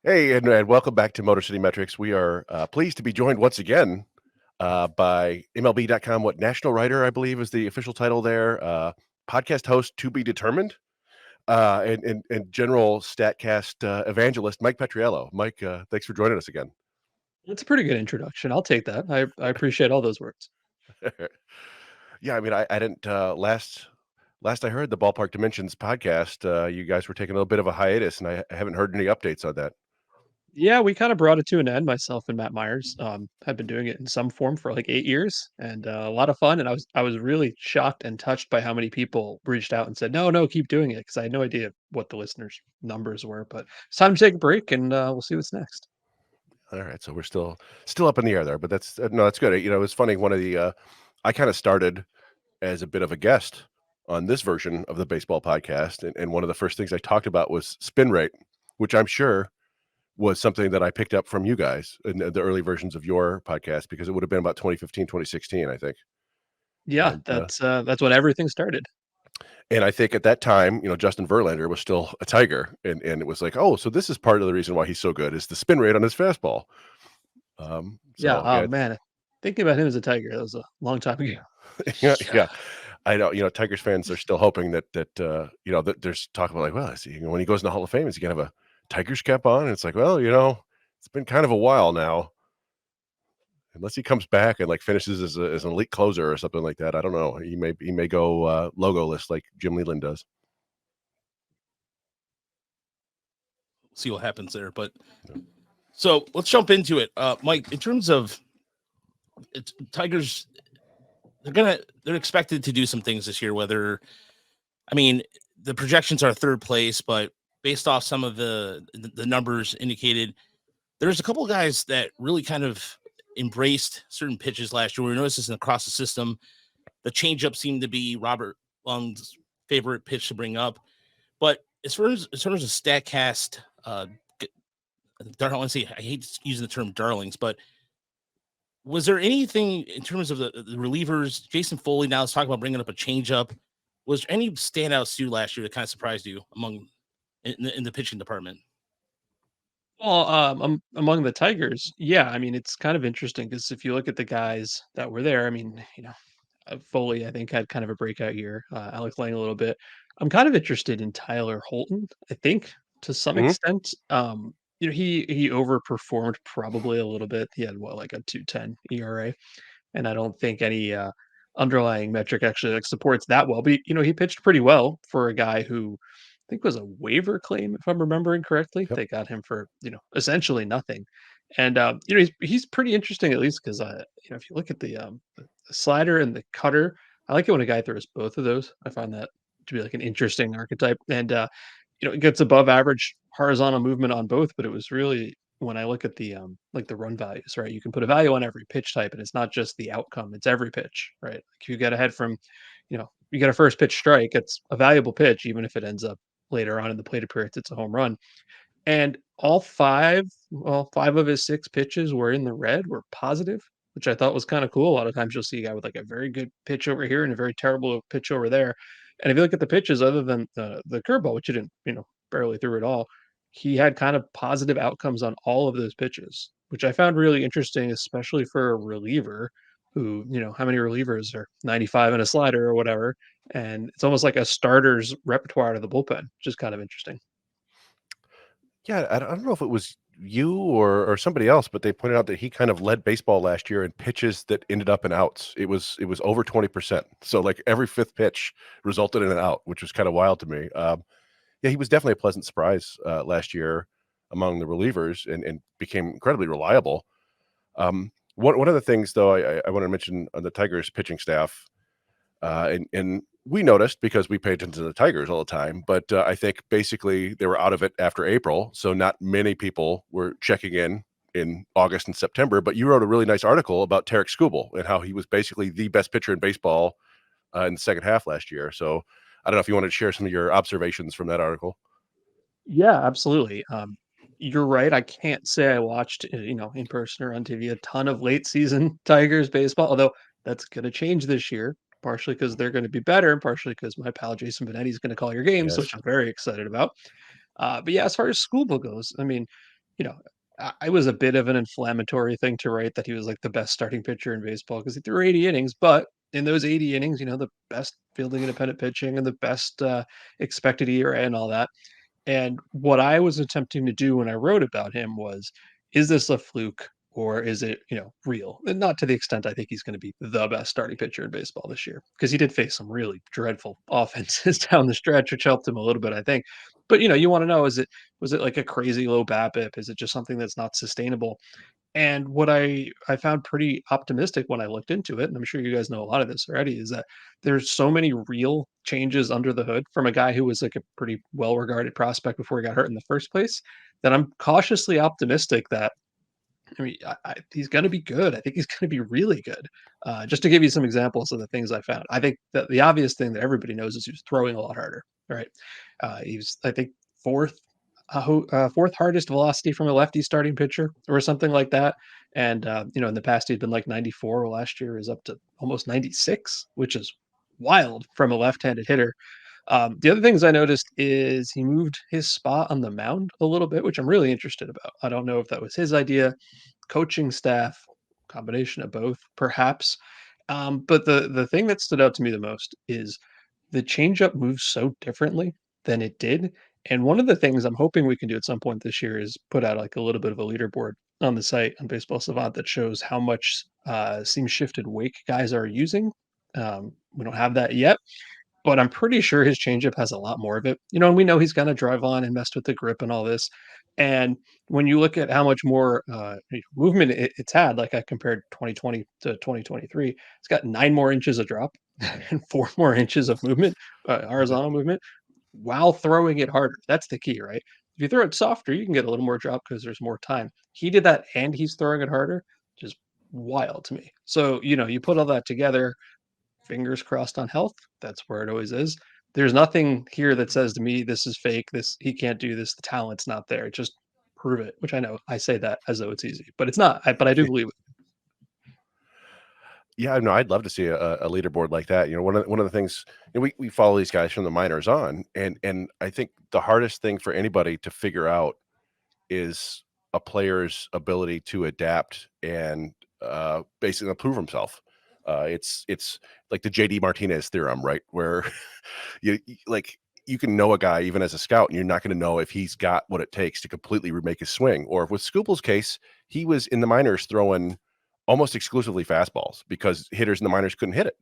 Hey, and welcome back to Motor City Metrics. We are pleased to be joined once again by MLB.com. What national writer, I believe, is the official title there. Podcast host to be determined, and general Statcast evangelist Mike Petriello. Mike, thanks for joining us again. That's a pretty good introduction. I'll take that. I appreciate all those words. Yeah, I mean, I didn't last I heard the Ballpark Dimensions podcast. You guys were taking a little bit of a hiatus, and I haven't heard any updates on that. Yeah, we kind of brought it to an end. Myself and Matt Myers have been doing it in some form for like 8 years, and a lot of fun. And I was really shocked and touched by how many people reached out and said, "No, no, keep doing it," because I had no idea what the listeners' numbers were. But it's time to take a break, and we'll see what's next. All right, so we're still up in the air there, but that's no, that's good. You know, it's funny. One of the I kind of started as a bit of a guest on this version of the baseball podcast, and one of the first things I talked about was spin rate, which I'm sure was something that I picked up from you guys in the early versions of your podcast because it would have been about 2015, 2016, I think. Yeah, And that's when everything started. and I think at that time, Justin Verlander was still a Tiger, and it was like, oh, so this is part of the reason why he's so good is the spin rate on his fastball. Yeah. So Oh yeah, man, thinking about him as a Tiger, that was a long time ago. yeah, yeah. I know, Tigers fans are still hoping that there's talk about like, well, is he, when he goes in the Hall of Fame, is he gonna have a Tigers cap on? And it's like, well, it's been kind of a while now. Unless he comes back and like finishes as an elite closer or something like that, I don't know. He may go logoless like Jim Leland does. See what happens there. But Yeah. so let's jump into it. Mike, in terms of Tigers, they're expected to do some things this year. Whether I mean the projections are third place, but based off some of the numbers indicated, there's a couple of guys that really kind of embraced certain pitches last year. We noticed this across the system. The changeup seemed to be Robert Lung's favorite pitch to bring up. But as far as a Statcast, I want to say I hate using the term darlings, but was there anything in terms of the relievers? Jason Foley. Now let's talk about bringing up a changeup. Was there any standouts to you last year that kind of surprised you in the pitching department? Well, among the Tigers, yeah, I mean, it's kind of interesting because if you look at the guys that were there, I mean, Foley, I think, had kind of a breakout year. Alex Lang a little bit. I'm kind of interested in Tyler Holton. I think to some Mhm. extent, he overperformed probably a little bit. He had what, like a 2.10 ERA, and I don't think any underlying metric actually like supports that well. But he pitched pretty well for a guy who I think was a waiver claim, if I'm remembering correctly. Yep. They got him for essentially nothing, and he's pretty interesting at least because if you look at the slider and the cutter, I like it when a guy throws both of those. I find that to be like an interesting archetype, and it gets above average horizontal movement on both, but it was really when I look at like the run values, right? You can put a value on every pitch type, and it's not just the outcome; it's every pitch, right? Like if you get ahead from, you get a first pitch strike, it's a valuable pitch, even if it ends up later on in the plate appearance, it's a home run. And five of his six pitches were in the red, were positive, which I thought was kind of cool. A lot of times you'll see a guy with like a very good pitch over here and a very terrible pitch over there. And if you look at the pitches, other than the curveball, which he didn't, barely threw at all, he had kind of positive outcomes on all of those pitches, which I found really interesting, especially for a reliever who, how many relievers are 95 in a slider or whatever. And it's almost like a starter's repertoire to the bullpen, which is kind of interesting. Yeah, I don't know if it was you or somebody else, but they pointed out that he kind of led baseball last year in pitches that ended up in outs. It was over 20%. So like every fifth pitch resulted in an out, which was kind of wild to me. Yeah, he was definitely a pleasant surprise last year among the relievers and became incredibly reliable. One of the things though I want to mention on the Tigers pitching staff, and we noticed because we pay attention to the Tigers all the time, but I think basically they were out of it after April, so not many people were checking in August and September. But you wrote a really nice article about Tarek Skubal and how he was basically the best pitcher in baseball in the second half last year. So I don't know if you wanted to share some of your observations from that article. Yeah, absolutely. You're right. I can't say I watched, in person or on TV a ton of late season Tigers baseball, although that's going to change this year, partially because they're going to be better, and partially because my pal Jason Benetti is going to call your games, Yes. which I'm very excited about. But yeah, as far as school goes, I mean, you know, I was a bit of an inflammatory thing to write that he was like the best starting pitcher in baseball because he threw 80 innings. But in those 80 innings, the best fielding independent pitching and the best expected ERA and all that. And what I was attempting to do when I wrote about him was, is this a fluke or is it, real? And not to the extent I think he's going to be the best starting pitcher in baseball this year, because he did face some really dreadful offenses down the stretch, which helped him a little bit, I think. But you want to know, was it like a crazy low BABIP? Is it just something that's not sustainable? And what I found pretty optimistic when I looked into it, and I'm sure you guys know a lot of this already, is that there's so many real changes under the hood from a guy who was like a pretty well-regarded prospect before he got hurt in the first place, that I'm cautiously optimistic that, I mean, he's going to be good. I think he's going to be really good. Just to give you some examples of the things I found, I think that the obvious thing that everybody knows is he's throwing a lot harder. Right? He's, I think, fourth fourth hardest velocity from a lefty starting pitcher or something like that. And in the past he'd been like 94. Well, last year is up to almost 96, which is wild from a left-handed hitter. The other things I noticed is he moved his spot on the mound a little bit, which I'm really interested about. I don't know if that was his idea, coaching staff, combination of both, perhaps. But the thing that stood out to me the most is the changeup moves so differently than it did. And one of the things I'm hoping we can do at some point this year is put out like a little bit of a leaderboard on the site on Baseball Savant that shows how much seam shifted wake guys are using. We don't have that yet, but I'm pretty sure his changeup has a lot more of it. And we know he's gonna drive on and messed with the grip and all this. And when you look at how much more movement it's had, like I compared 2020 to 2023, it's got 9 more inches of drop and 4 more inches of movement, horizontal movement, while throwing it harder. That's the key, right? If you throw it softer, you can get a little more drop because there's more time. He did that and he's throwing it harder, just wild to me. So, you put all that together, fingers crossed on health. That's where it always is. There's nothing here that says to me this is fake. This he can't do this. The talent's not there. Just prove it. Which I know I say that as though it's easy, but it's not. But I do believe it. Yeah, no, I'd love to see a leaderboard like that. One of the things, we follow these guys from the minors on, and I think the hardest thing for anybody to figure out is a player's ability to adapt and basically improve himself. It's like the JD Martinez theorem, right? Where like you can know a guy even as a scout, and you're not going to know if he's got what it takes to completely remake his swing. Or with Scoople's case, he was in the minors throwing almost exclusively fastballs because hitters in the minors couldn't hit it,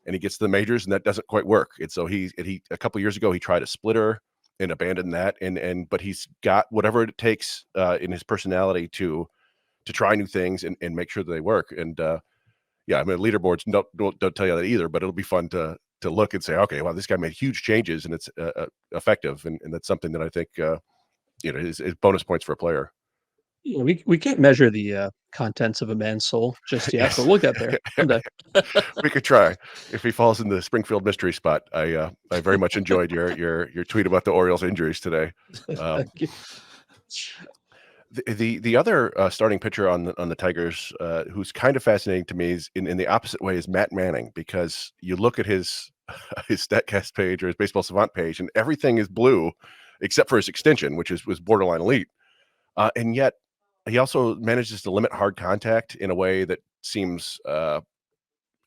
and he gets to the majors and that doesn't quite work. And so he a couple years ago he tried a splitter and abandoned that, but he's got whatever it takes in his personality to try new things and make sure that they work. And yeah, I mean, leaderboards don't tell you that either, but it'll be fun to look and say, okay, wow, this guy made huge changes and it's effective, and that's something that I think is bonus points for a player. Yeah, we can't measure the contents of a man's soul just yet, but Yes. we'll get there someday. We could try. If he falls in the Springfield mystery spot, I very much enjoyed your tweet about the Orioles injuries today. Um, Thank you. the other starting pitcher on the Tigers, who's kind of fascinating to me, is in the opposite way, is Matt Manning, because you look at his his Statcast page or his Baseball Savant page, and everything is blue except for his extension, which was borderline elite, and yet he also manages to limit hard contact in a way that seems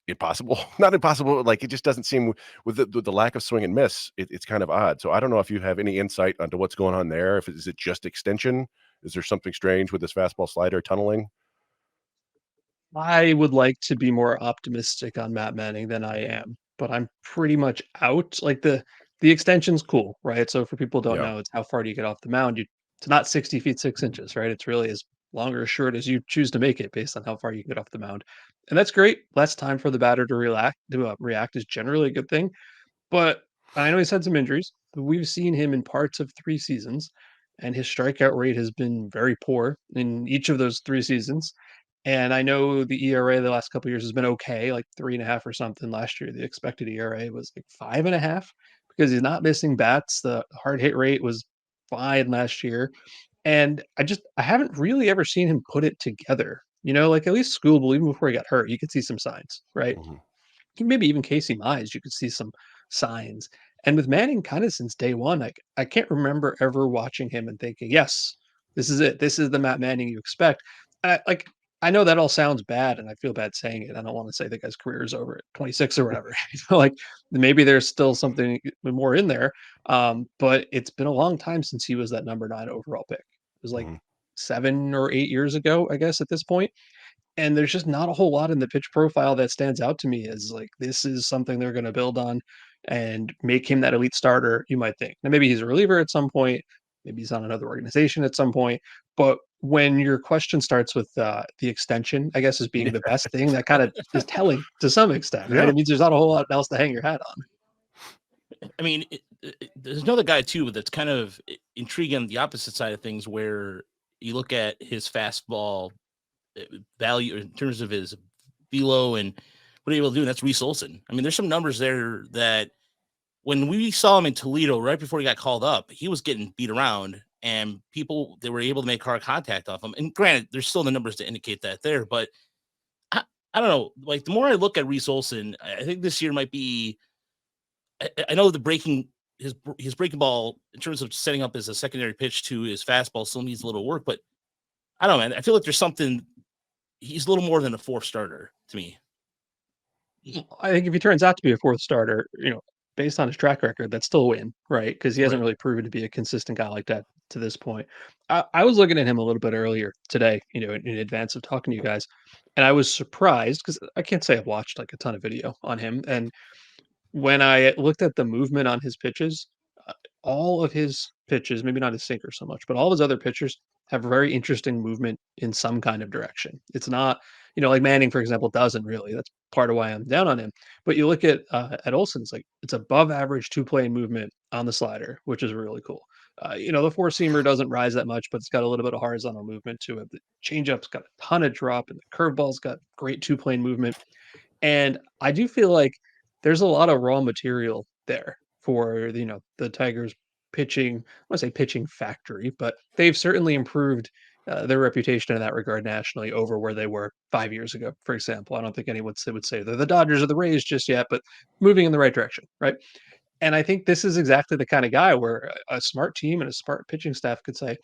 impossible. Not impossible, but like it just doesn't seem with the lack of swing and miss. It's kind of odd. So I don't know if you have any insight onto what's going on there. If is it just extension? Is there something strange with this fastball slider tunneling? I would like to be more optimistic on Matt Manning than I am, but I'm pretty much out. Like the extension's cool, right? So for people who don't Yeah. know, it's how far do you get off the mound? It's not 60 feet 6 inches, right? It's really as long or short as you choose to make it based on how far you can get off the mound. And that's great. Less time for the batter to react is generally a good thing. But I know he's had some injuries, but we've seen him in parts of 3 seasons, and his strikeout rate has been very poor in each of those 3 seasons. And I know the ERA the last couple of years has been okay, like 3.5 or something. Last year, the expected ERA was like 5.5 because he's not missing bats. The hard hit rate was fine last year. And I haven't really ever seen him put it together. Like at least School, even before he got hurt, you could see some signs, right? Mhm. Maybe even Casey Mize, you could see some signs. And with Manning, kind of since day one, I can't remember ever watching him and thinking, yes, This is it. This is the Matt Manning you expect. And I know that all sounds bad, and I feel bad saying it. I don't want to say the guy's career is over at 26 or whatever. Like maybe there's still something more in there. But it's been a long time since he was that number 9 overall pick. It was like Mhm. 7 or 8 years ago, I guess, at this point. And there's just not a whole lot in the pitch profile that stands out to me as like this is something they're going to build on and make him that elite starter, you might think. Now maybe he's a reliever at some point, maybe he's on another organization at some point, but when your question starts with the extension, I guess, as being the best thing, that kind of is telling to some extent, right? Yeah. It means there's not a whole lot else to hang your hat on. I mean, there's another guy too that's kind of intriguing on the opposite side of things, where you look at his fastball value in terms of his velo and what he's able to do, and that's Reese Olson. I mean, there's some numbers there that when we saw him in Toledo right before he got called up, he was getting beat around, and they were able to make hard contact off him. And granted, there's still the numbers to indicate that there, but I don't know. Like the more I look at Reese Olson, I think this year might be. I know the his breaking ball in terms of setting up as a secondary pitch to his fastball still needs a little work, but I don't know, man. I feel like there's something. He's a little more than a 4th starter to me. I think if he turns out to be a 4th starter, based on his track record, that's still a win, right? Because he hasn't Right. really proven to be a consistent guy like that to this point. I was looking at him a little bit earlier today, in advance of talking to you guys, and I was surprised because I can't say I've watched like a ton of video on him. And when I looked at the movement on his pitches, uh, all of his pitches, maybe not his sinker so much, but all of his other pitchers have very interesting movement in some kind of direction. It's not, like Manning, for example, doesn't really. That's part of why I'm down on him. But you look at Olson's, like it's above average 2 plane movement on the slider, which is really cool. The four seamer doesn't rise that much, but it's got a little bit of horizontal movement to it. The changeup's got a ton of drop, and the curveball's got great 2 plane movement. And I do feel like there's a lot of raw material there for, the Tigers pitching. I want to say pitching factory, but they've certainly improved their reputation in that regard nationally over where they were 5 years ago, for example. I don't think anyone would say they're the Dodgers or the Rays just yet, but moving in the right direction, right? And I think this is exactly the kind of guy where a smart team and a smart pitching staff could say,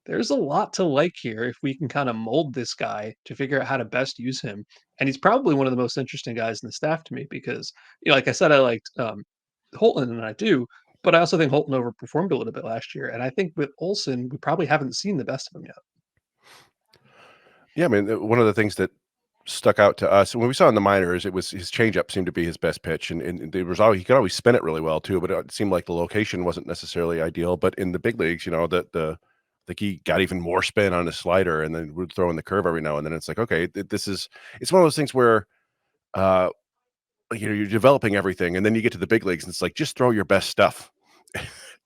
there's a lot to like here if we can kind of mold this guy to figure out how to best use him. And he's probably one of the most interesting guys in the staff to me because, like I said, I liked Holton, and I do, but I also think Holton overperformed a little bit last year. And I think with Olson, we probably haven't seen the best of him yet. Yeah, I mean, one of the things that stuck out to us when we saw in the minors, it was his changeup seemed to be his best pitch, and there was always, he could always spin it really well too, but it seemed like the location wasn't necessarily ideal. But in the big leagues, the like he got even more spin on his slider, and then would throw in the curve every now and then. It's like, okay, it's one of those things where uh you're developing everything, and then you get to the big leagues, and it's like just throw your best stuff.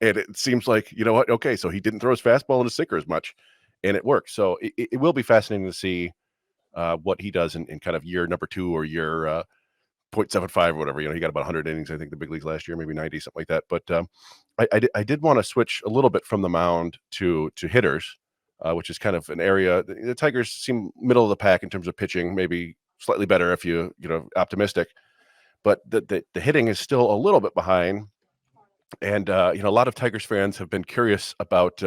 And it seems like, you know what? Okay, so he didn't throw his fastball and his sinker as much, and it worked. So it will be fascinating to see what he does in kind of year number 2 or year 0.75 or whatever. He got about 100 innings, I think, the big leagues last year, maybe 90, something like that. But I did want to switch a little bit from the mound to hitters, which is kind of an area. The Tigers seem middle of the pack in terms of pitching, maybe slightly better if optimistic. But the hitting is still a little bit behind. And a lot of Tigers fans have been curious about.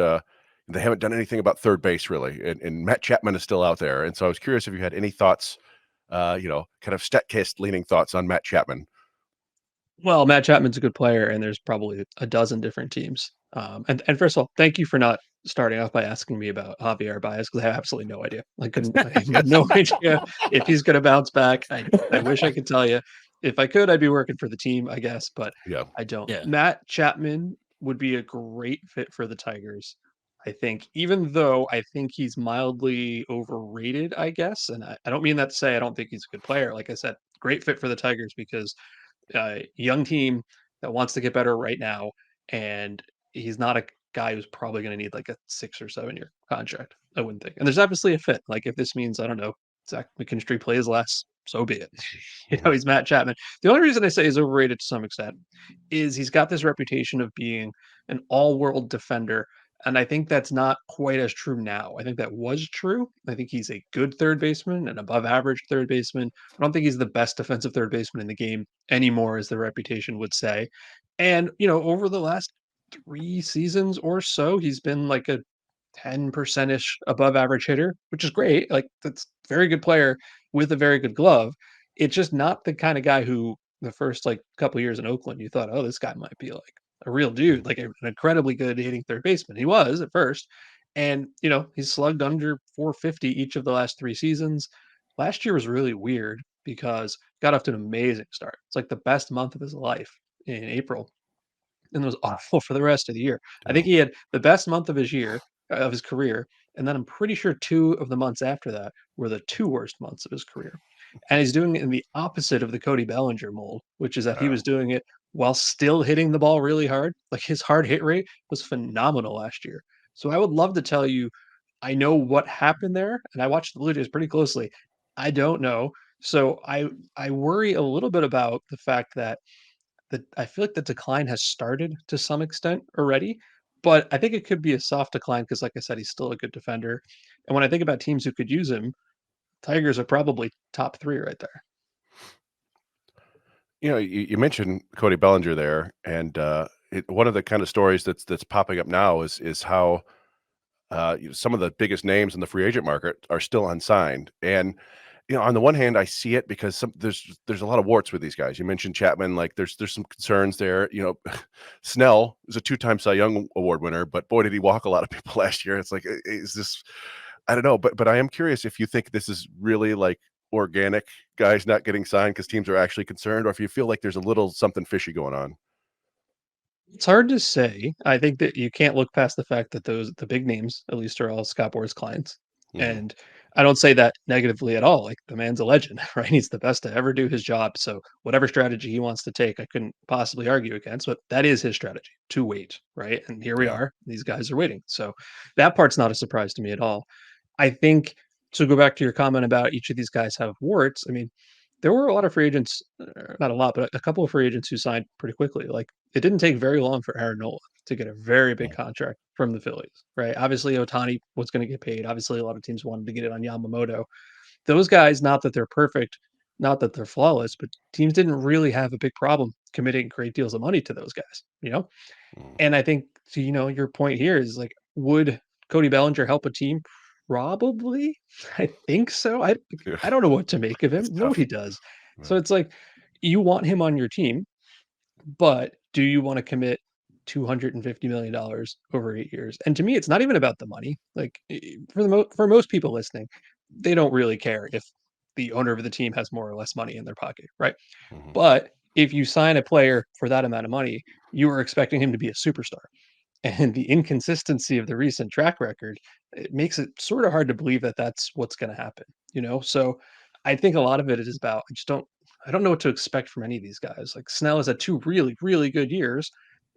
They haven't done anything about third base really, and Matt Chapman is still out there. And so I was curious if you had any thoughts, kind of Statcast leaning thoughts on Matt Chapman. Well, Matt Chapman's a good player, and there's probably a dozen different teams. And first of all, thank you for not starting off by asking me about Javier Baez because I have absolutely no idea. I have no idea if he's going to bounce back. I wish I could tell you. If I could, I'd be working for the team, I guess, but Yeah. I don't. Yeah. Matt Chapman would be a great fit for the Tigers. I think, even though I think he's mildly overrated, I guess. And I don't mean that to say I don't think he's a good player. Like I said, great fit for the Tigers because young team that wants to get better right now, and he's not a guy who's probably going to need like a 6 or 7 year contract. I wouldn't think. And there's obviously a fit. Like if this means I don't know Zach McKinstry plays less, so be it. Mhm. He's Matt Chapman. The only reason I say he's overrated to some extent is he's got this reputation of being an all-world defender. And I think that's not quite as true now. I think that was true. I think he's a good third baseman, an above average third baseman. I don't think he's the best defensive third baseman in the game anymore, as the reputation would say. And, over the last 3 seasons or so, he's been like a 10%-ish above average hitter, which is great. Like that's a very good player with a very good glove. It's just not the kind of guy who the first like couple years in Oakland you thought, oh, this guy might be like a real dude, like an incredibly good hitting third baseman. He was at first, and he's slugged under 450 each of the last 3 seasons. Last year was really weird because got off to an amazing start. It's like the best month of his life in April, and it was awful for the rest of the year. I Yeah. think he had the best month of his career, and then I'm pretty sure 2 of the months after that were the 2 worst months of his career. And he's doing it in the opposite of the Cody Bellinger mold, which is that he Uh, was doing it while still hitting the ball really hard. Like his hard hit rate was phenomenal last year. So I would love to tell you I know what happened there, and I watched the Blue Jays pretty closely. I don't know. So I worry a little bit about the fact that I feel like the decline has started to some extent already, but I think it could be a soft decline because, like I said, he's still a good defender. And when I think about teams who could use him, Tigers are probably top 3 right there. you mentioned Cody Bellinger there, and one of the kind of stories that's popping up now is how some of the biggest names in the free agent market are still unsigned. And on the one hand, I see it because there's a lot of warts with these guys. You mentioned Chapman, like there's some concerns there. Snell is a 2-time Cy Young Award winner, but boy, did he walk a lot of people last year. It's like, is this? I don't know, but I am curious if you think this is really like organic guys not getting signed because teams are actually concerned, or if you feel like there's a little something fishy going on. It's hard to say. I think that you can't look past the fact that the big names, at least, are all Scott Boras clients. Hmm. And I don't say that negatively at all. Like the man's a legend, right? He's the best to ever do his job. So whatever strategy he wants to take, I couldn't possibly argue against. But that is his strategy to wait, right? And here we Yeah. are. These guys are waiting. So that part's not a surprise to me at all. I think to go back to your comment about each of these guys have warts. I mean, there were a lot of free agents, not a lot, but a couple of free agents who signed pretty quickly. Like it didn't take very long for Aaron Nola to get a very big Mm. contract from the Phillies, right? Obviously, Otani was going to get paid. Obviously, a lot of teams wanted to get it on Yamamoto. Those guys, not that they're perfect, not that they're flawless, but teams didn't really have a big problem committing great deals of money to those guys. Mm. And I think to your point here is like, would Cody Bellinger help a team? Probably. I think so. I Yeah. I don't know what to make of him. It's Nobody tough. does. So Yeah. it's like you want him on your team, but do you want to commit $250 million over 8 years? And to me, it's not even about the money. Like for most people listening, they don't really care if the owner of the team has more or less money in their pocket, right? Mhm. But if you sign a player for that amount of money, you are expecting him to be a superstar. And the inconsistency of the recent track record, it makes it sort of hard to believe that that's what's going to happen. So I think a lot of it is about I don't know what to expect from any of these guys. Like Snell has had 2 really really good years,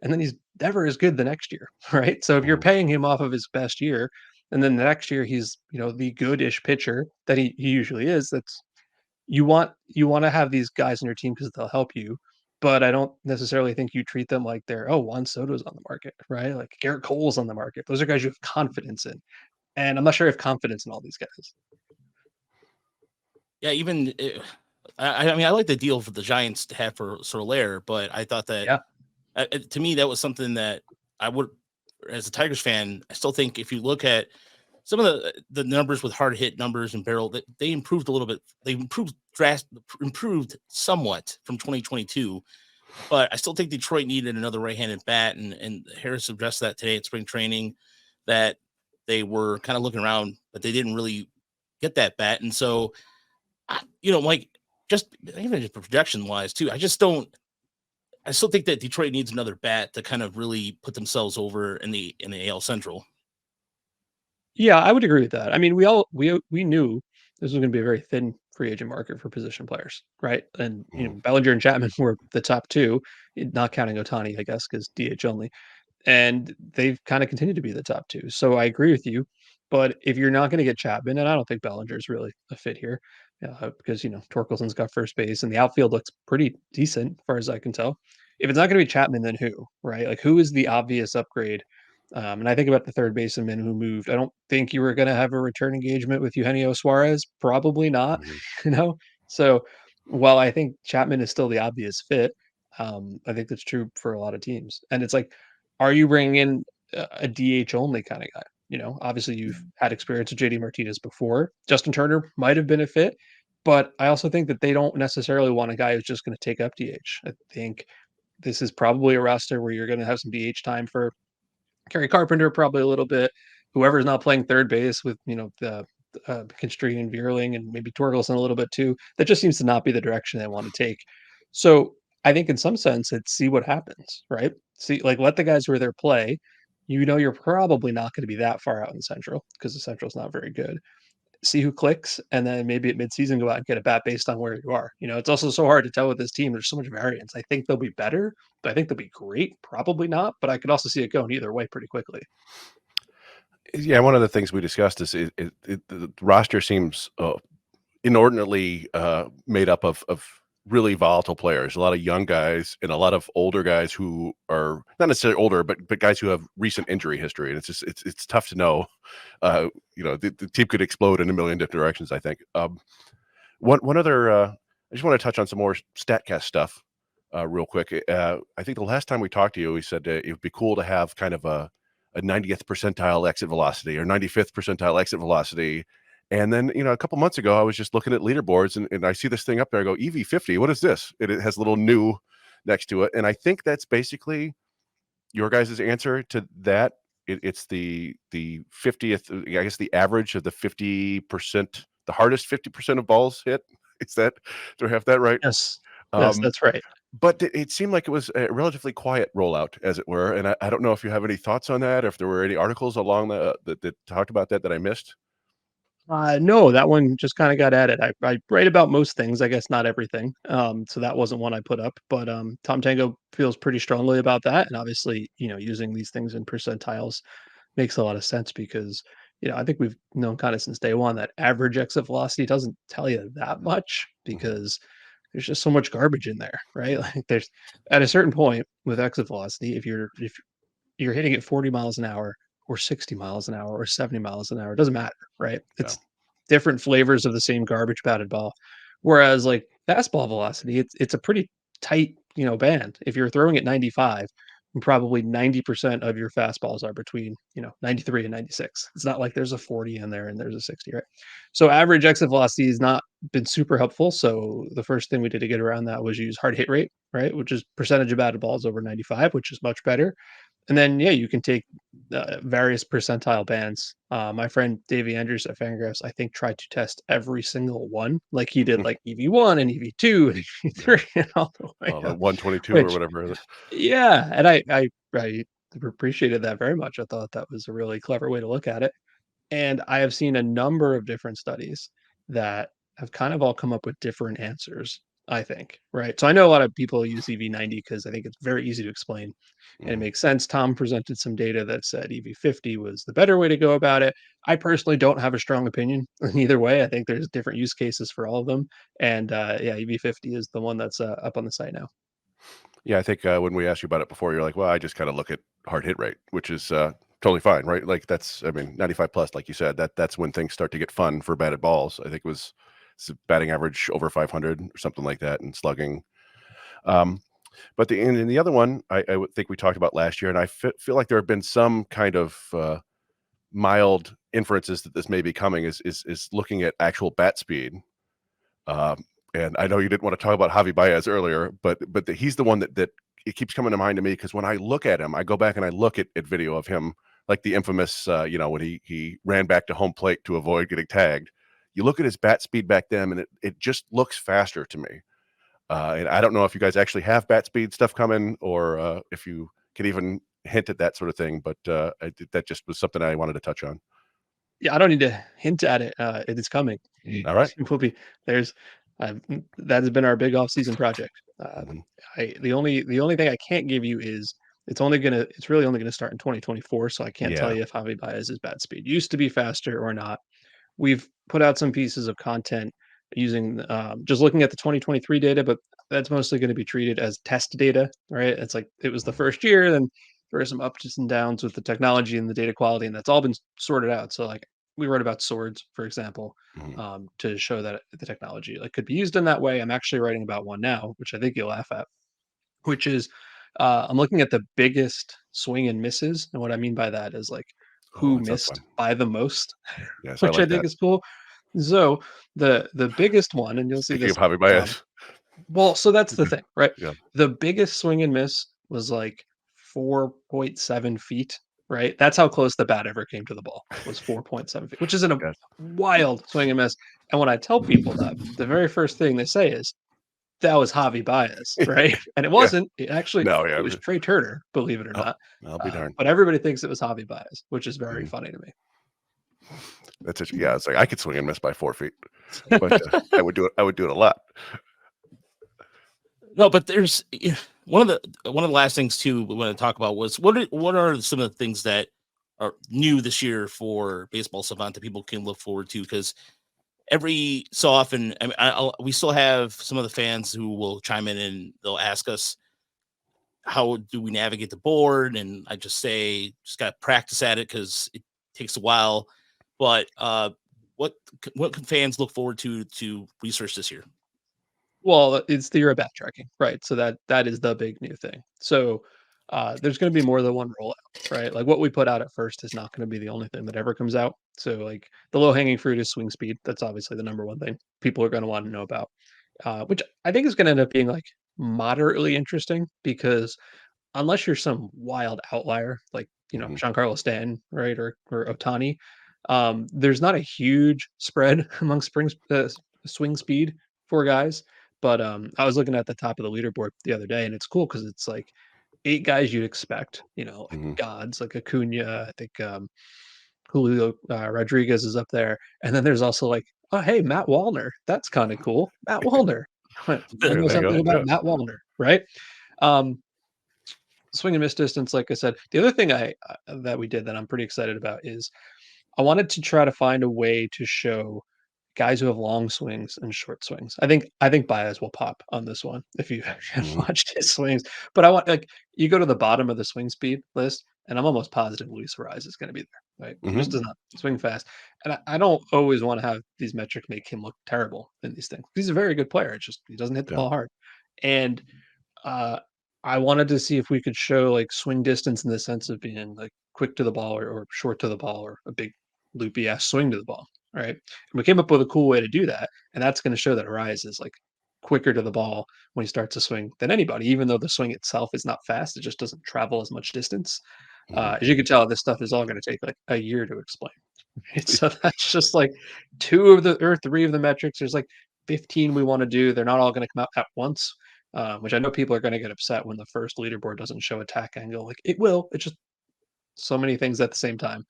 and then he's never as good the next year, right? So if you're Mhm. paying him off of his best year, and then the next year he's the good-ish pitcher that he usually is, that's you want to have these guys on your team because they'll help you, but I don't necessarily think you treat them like they're, oh, Juan Soto's on the market, right? Like Garrett Cole's on the market. Those are guys you have confidence in, and I'm not sure I have confidence in all these guys. Yeah, I mean, I like the deal for the Giants to have for Soler, but I thought that Yeah, to me that was something that I would, as a Tigers fan, I still think if you look at some of the numbers with hard hit numbers and barrel, that they improved a little bit. They improved somewhat from 2022, but I still think Detroit needed another right-handed bat, and Harris addressed that today at spring training, that they were kind of looking around, but they didn't really get that bat, and so Mike, just even just projection wise too, I just don't. I still think that Detroit needs another bat to kind of really put themselves over in the AL Central. yeah, I would agree with that. I mean, we knew this was going to be a very thin free agent market for position players, right? And Mhm. Bellinger and Chapman were the top two, not counting Otani, I guess, because DH only. And they've kind of continued to be the top two. So I agree with you. But if you're not going to get Chapman, and I don't think Bellinger's really a fit here, because Torkelson's got first base and the outfield looks pretty decent as far as I can tell. If it's not going to be Chapman, then who, right? Like who is the obvious upgrade? And I think about the third baseman who moved. I don't think you were going to have a return engagement with Eugenio Suarez. Probably not. Mhm. you know. So while I think Chapman is still the obvious fit, I think that's true for a lot of teams. And it's like, are you bringing in a DH only kind of guy? Obviously you've had experience with JD Martinez before. Justin Turner might have been a fit, but I also think that they don't necessarily want a guy who's just going to take up DH. I think this is probably a roster where you're going to have some DH time for Kerry Carpenter, probably a little bit. Whoever's not playing third base with, the Constree and Vierling and maybe Torkelson a little bit too. That just seems to not be the direction they want to take. So I think in some sense it's see what happens, right? See, like let the guys who are there play. You're probably not going to be that far out in the Central because the Central's not very good. See who clicks, and then maybe at midseason go out and get a bat based on where you are. It's also so hard to tell with this team. There's so much variance. I think they'll be better. Do I think they'll be great? Probably not, but I could also see it going either way pretty quickly. Yeah, one of the things we discussed is the roster seems inordinately made up of really volatile players, a lot of young guys and a lot of older guys who are not necessarily older, but guys who have recent injury history. And it's tough to know. The team could explode in a million different directions, I think. One other, I just want to touch on some more Statcast stuff real quick. I think the last time we talked to you, we said it would be cool to have kind of a 90th percentile exit velocity or 95th percentile exit velocity. And then, a couple months ago, I was just looking at leaderboards and I see this thing up there. I go, EV50, what is this? It has a little new next to it. And I think that's basically your guys' answer to that. It's the 50th, I guess the average of the 50%, the hardest 50% of balls hit. Do I have that right? Yes, that's right. But it seemed like it was a relatively quiet rollout, as it were. And I don't know if you have any thoughts on that, or if there were any articles along that talked about that I missed. No, that one just kind of got added. I write about most things, I guess not everything. So that wasn't one I put up, but Tom Tango feels pretty strongly about that, and obviously, using these things in percentiles makes a lot of sense because I think we've known kind of since day one that average exit velocity doesn't tell you that much because there's just so much garbage in there, right? Like there's at a certain point with exit velocity, if you're hitting at 40 miles an hour or 60 miles an hour or 70 miles an hour, it doesn't matter, right? Yeah. It's different flavors of the same garbage batted ball. Whereas like fastball velocity, it's a pretty tight, band. If you're throwing at 95, probably 90% of your fastballs are between, 93 and 96. It's not like there's a 40 in there and there's a 60, right? So average exit velocity has not been super helpful. So the first thing we did to get around that was use hard hit rate, right? Which is percentage of batted balls over 95, which is much better. And then, yeah, you can take various percentile bands. My friend Davey Andrews at Fangraphs, I think, tried to test every single one, like he did, like EV1 and EV2 and EV3 and all the way The up. 122 or Which, whatever. yeah, and I appreciated that very much. I thought that was a really clever way to look at it. And I have seen a number of different studies that have kind of all come up with different answers, I think, right? So I know a lot of people use EV90 because I think it's very easy to explain and it makes sense. Tom presented some data that said EV50 was the better way to go about it. I personally don't have a strong opinion in either way. I think there's different use cases for all of them. And yeah, EV50 is the one that's up on the site now. Yeah, I think when we asked you about it before, you're like, well, I just kind of look at hard hit rate, which is totally fine, right? Like I mean, 95 plus, like you said, that's when things start to get fun for batted balls. I think it's a batting average over 500 or something like that, and slugging. Um, but in the other one, I would think we talked about last year, and I feel like there have been some kind of mild inferences that this may be coming is looking at actual bat speed. And I know you didn't want to talk about Javi Baez earlier, but he's the one that it keeps coming to mind to me because when I look at him, I go back and I look at video of him, like the infamous, when he ran back to home plate to avoid getting tagged. You look at his bat speed back then, and it just looks faster to me. And I don't know if you guys actually have bat speed stuff coming, or if you could even hint at that sort of thing. But that just was something I wanted to touch on. Yeah, I don't need to hint at it. It is coming. All right. It will be there's that has been our big off-season project. Mhm. The only thing I can't give you is it's really only gonna start in 2024, so I can't tell Yeah. you if Javi Baez's bat speed used to be faster or not. We've put out some pieces of content using just looking at the 2023 data, but that's mostly going to be treated as test data, right? It's like it was the first year, then there were some ups and downs with the technology and the data quality, and that's all been sorted out. So like we wrote about swords, for example, Mhm. to show that the technology like could be used in that way. I'm actually writing about one now, which I think you'll laugh at, which is I'm looking at the biggest swing and misses, and what I mean by that is like who that sounds missed fun. by the most, Yes, I which I like think that. is cool. So the biggest one, and you'll see Speaking this. of Javi Baez, Well, so that's the thing, right? yeah, The biggest swing and miss was like 4.7 feet, right? That's how close the bat ever came to the ball, was 4.7 feet, which is a yes. wild swing and miss. And when I tell people that, the very first thing they say is, that was Javi Baez, right? And it Yeah. wasn't. No, It yeah. was Trey Turner, believe it or Oh, not. I'll be darned. But everybody thinks it was Javi Baez, which is very Mhm. funny to me. That's it. Yeah, it's like I could swing and miss by 4 feet, but I would do it. I would do it a lot. No, but there's one of the last things too we want to talk about was what are some of the things that are new this year for Baseball Savant that people can look forward to? Because every so often, I mean, we still have some of the fans who will chime in and they'll ask us, how do we navigate the board? And I just say, just got to practice at it because it takes a while. But what can fans look forward to research this year? Well, it's the year bat tracking, right? So that is the big new thing. So there's going to be more than one rollout, right? Like what we put out at first is not going to be the only thing that ever comes out. So like the low hanging fruit is swing speed. That's obviously the number one thing people are going to want to know about, which I think is going to end up being like moderately interesting because unless you're some wild outlier like Mhm. Giancarlo Stanton, right, or Otani, there's not a huge spread among swing speed for guys. But I was looking at the top of the leaderboard the other day, and it's cool because it's like 8 guys you'd expect, like Mhm. gods, like Acuna. I think Julio Rodriguez is up there, and then there's also like, oh hey, Matt Wallner. That's kind of cool. Matt Wallner. I There know you go. something Yeah. about Matt Wallner, right? Um, swing and miss distance, like I said. The other thing that we did that I'm pretty excited about is I wanted to try to find a way to show guys who have long swings and short swings. I think Baez will pop on this one if you have Mhm. watched his swings. But I want like you go to the bottom of the swing speed list, and I'm almost positive Luis Ariz is going to be there. Right? He just Mhm. does not swing fast, and I don't always want to have these metrics make him look terrible in these things. He's a very good player. It's just he doesn't hit the Yeah. ball hard, and uh, I wanted to see if we could show like swing distance in the sense of being like quick to the ball or short to the ball or a big loopy ass swing to the ball. Right. And we came up with a cool way to do that. And that's going to show that Arise is like quicker to the ball when he starts to swing than anybody, even though the swing itself is not fast. It just doesn't travel as much distance. Mhm. As you can tell, this stuff is all going to take like a year to explain. Right? So that's just like 2 of the 3 of the metrics. There's like 15 we want to do. They're not all going to come out at once, which I know people are going to get upset when the first leaderboard doesn't show attack angle. Like it will. It's just so many things at the same time.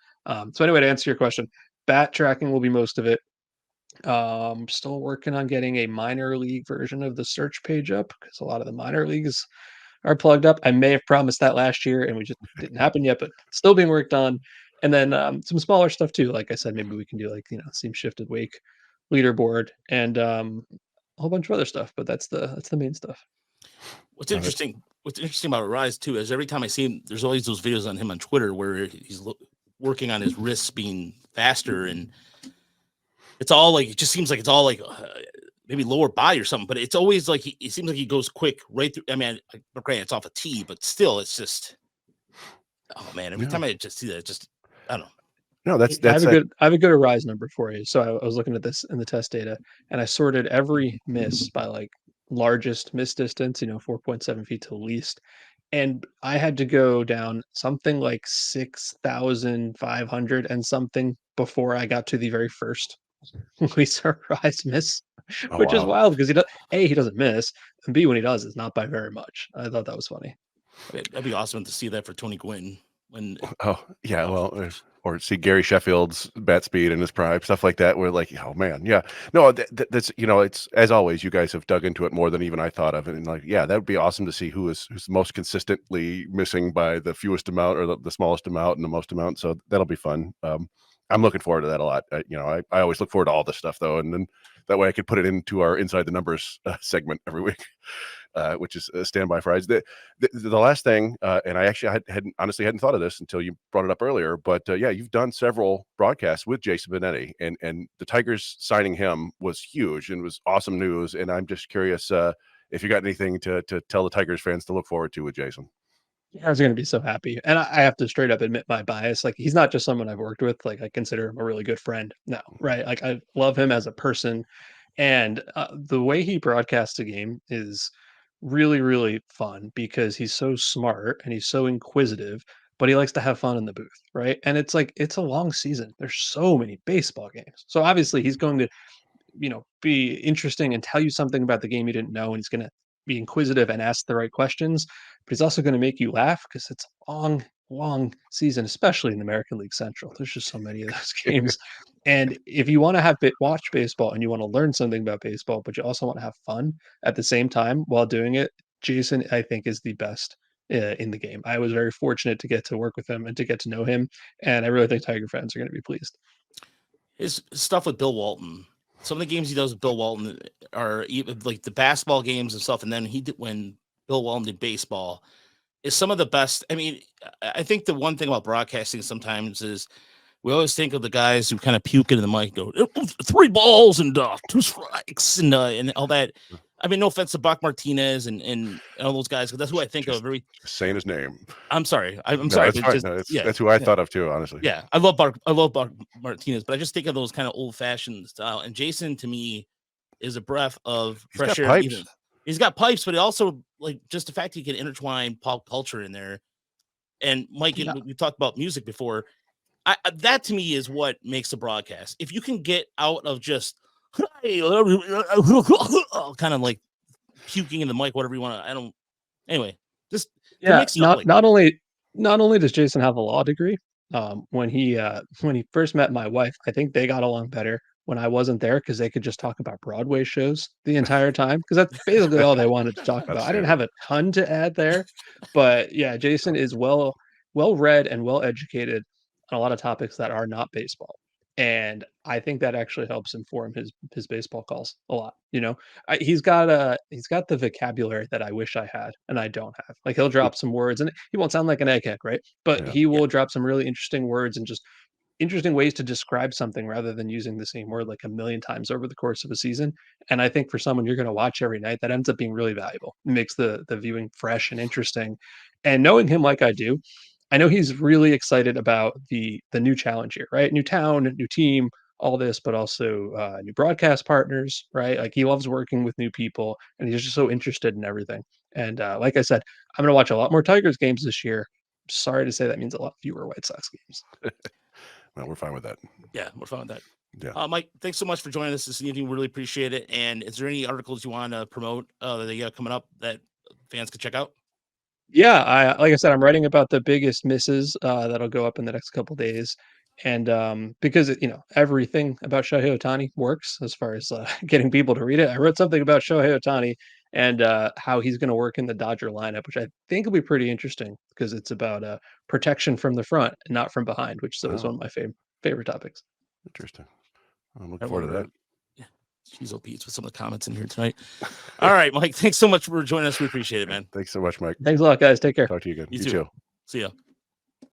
So anyway, to answer your question, bat tracking will be most of it. Still working on getting a minor league version of the search page up because a lot of the minor leagues are plugged up. I may have promised that last year and we just didn't happen yet, but still being worked on. And then some smaller stuff too. Like I said, maybe we can do like seam shifted wake leaderboard and a whole bunch of other stuff. But that's the main stuff. What's Love it. interesting, about Rise too is every time I see him, there's always those videos on him on Twitter where he's working on his wrists being faster, and it's all like it just seems like it's all like maybe lower body or something, but it's always like it seems like he goes quick right through. I mean, granted, it's off a tee, but still, it's just oh man, every Yeah. time I just see that, it just I don't know. No, I that's have a that. good I have a good Arise number for you. So I was looking at this in the test data, and I sorted every miss by like largest miss distance, 4.7 feet to the least. And I had to go down something like 6,500 and something before I got to the very first Lisa Rise miss, Oh which is wow. wild because he doesn't miss, and B, when he does, it's not by very much. I thought that was funny. That'd be awesome to see that for Tony Gwynn when Oh yeah. oh, Well, or see Gary Sheffield's bat speed in his prime, stuff like that. We're like, oh man, yeah. No, that's it's as always. You guys have dug into it more than even I thought of, and like, yeah, that would be awesome to see who's most consistently missing by the fewest amount or the smallest amount and the most amount. So that'll be fun. I'm looking forward to that a lot. I always look forward to all this stuff though, and then that way I could put it into our Inside the Numbers segment every week. Which is standby Fridays. The last thing, and I actually hadn't thought of this until you brought it up earlier, but yeah, you've done several broadcasts with Jason Benetti, and the Tigers signing him was huge and was awesome news. And I'm just curious if you got anything to tell the Tigers fans to look forward to with Jason. I was gonna be so happy, and I have to straight up admit my bias. Like, he's not just someone I've worked with. Like, I consider him a really good friend now, right? Like, I love him as a person, and the way he broadcasts a game is really, really fun because he's so smart and he's so inquisitive, but he likes to have fun in the booth, right? And it's like it's a long season. There's so many baseball games, so obviously he's going to be interesting and tell you something about the game you didn't know, and he's gonna be inquisitive and ask the right questions, but he's also gonna make you laugh because it's a long, long season, especially in the American League Central. There's just so many of those games. And if you want to watch baseball and you want to learn something about baseball, but you also want to have fun at the same time while doing it, Jason, I think, is the best in the game. I was very fortunate to get to work with him and to get to know him, and I really think Tiger fans are going to be pleased. His stuff with Bill Walton, some of the games he does with Bill Walton are even like the basketball games and stuff. And then he did when Bill Walton did baseball is some of the best. I mean, I think the one thing about broadcasting sometimes is we always think of the guys who kind of puke into the mic, go 3 balls and 2 strikes and all that. I mean, no offense to Buck Martinez and all those guys, but that's who I think of. Very saying his name. I'm sorry. I'm No, sorry. that's fine. No, that's who I thought of too, honestly. Yeah, I love Buck Martinez, but I just think of those kind of old fashioned style. And Jason, to me, is a breath of fresh air. He's got pipes, but it also like just the fact he can intertwine pop culture in there. And Mike, we talked about music before. That to me is what makes a broadcast. If you can get out of just kind of like puking in the mic, whatever you want to. Anyway, just not only does Jason have a law degree, when he first met my wife, I think they got along better when I wasn't there because they could just talk about Broadway shows the entire time because that's basically all they wanted to talk about. I didn't have a ton to add there, but yeah, Jason is well read and well educated on a lot of topics that are not baseball. And I think that actually helps inform his baseball calls a lot. He's got the vocabulary that I wish I had and I don't have. Like he'll drop some words and he won't sound like an egghead, right? But he will drop some really interesting words and just interesting ways to describe something rather than using the same word like a million times over the course of a season. And I think for someone you're going to watch every night, that ends up being really valuable. It makes the viewing fresh and interesting. And knowing him like I do, I know he's really excited about the new challenge here, right? New town, new team, all this, but also new broadcast partners, right? Like he loves working with new people, and he's just so interested in everything. And like I said, I'm going to watch a lot more Tigers games this year. Sorry to say that means a lot fewer White Sox games. Well, we're fine with that. Yeah, we're fine with that. Yeah. Mike, thanks so much for joining us this evening. Really appreciate it. And is there any articles you want to promote that you got coming up that fans could check out? Yeah, like I said, I'm writing about the biggest misses that'll go up in the next couple days, and because everything about Shohei Ohtani works as far as getting people to read it. I wrote something about Shohei Ohtani and how he's going to work in the Dodger lineup, which I think will be pretty interesting because it's about protection from the front and not from behind, which is one of my favorite topics. Interesting. I'm looking forward to that. Cheezo Pete's with some of the comments in here tonight. All right, Mike, thanks so much for joining us. We appreciate it, man. Thanks so much, Mike. Thanks a lot, guys. Take care. Talk to you again. You too. See ya.